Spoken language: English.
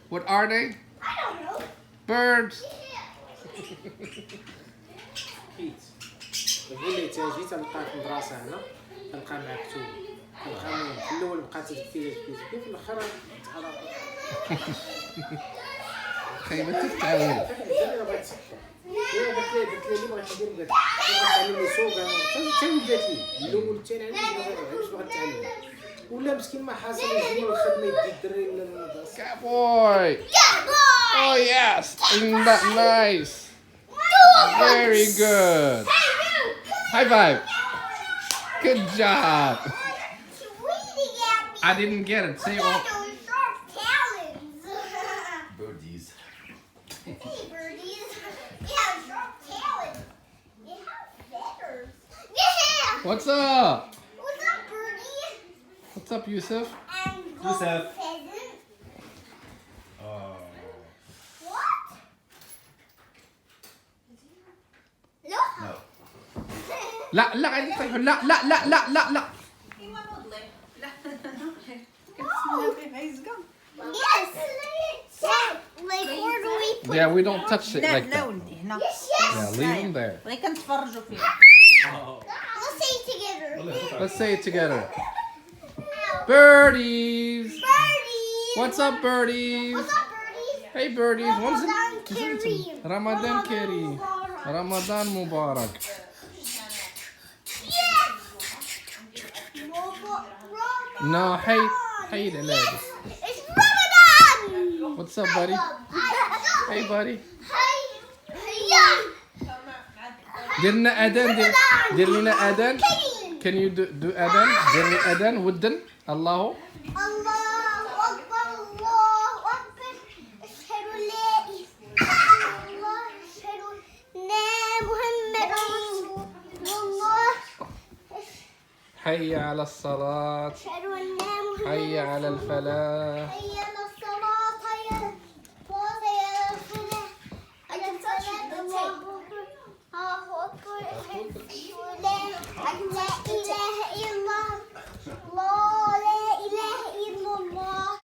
What are they? I don't know. Birds. حيت قولي تا جيت تلقى في المدرسة هنا تلقى مكتوب تلقى في الأول بقات تكتب في الآخر تعرف خيبة التعاون. أنا بغيت تسكر قلت لي بغيت ندير بغيت تعلمني سوق حتى ولات لي الأول والثاني عندي باش بغيت نتعلم ولا مسكين ما حاصل يجي من الخدمة يدي الدري ولا المدرسة. Cowboy. Yeah, boy. Oh yes. Isn't that nice? Very good. Hey, you. High five. Good job. Tweeting at me. I didn't get it. Say Look all. at those sharp talons. Birdies. Hey, birdies. You have sharp talons. You have feathers. Yeah. What's up? What's up, birdie? What's up, Yusuf? And Yusuf. pheasant. Oh. What? Look. No. لا لا قاعدين يطيحوا لا لا لا لا لا لا. Yes. So, like, where do we put? Yeah, we don't touch it لا like لا that. ولدي هنا Yes, yes. Yeah, leave them there. غير كنتفرجوا فيه. Let's say it together. Let's say it together. Birdies. Birdies. What's up, birdies? What's up, birdies? Hey, birdies. Ramadan Kareem. Ramadan Kareem. Mubarak. Ramadan Mubarak. Yes. No, hey, hey, the lady. It's Ramadan. What's up, buddy? Hey, buddy. Hey. Yeah. دير لنا أذان دير لنا أذان. Can you do أذان؟ دير لي أذان ودن الله. الله أكبر الله أكبر أشهد أن لا إله إلا الله أشهد أن محمد رسول الله حي على الصلاة. أشهد أن محمد حي على الفلاح. حي على الصلاة حي على الفلاح حي على الفلاح الله أكبر الله أكبر أشهد أن لا إله إلا الله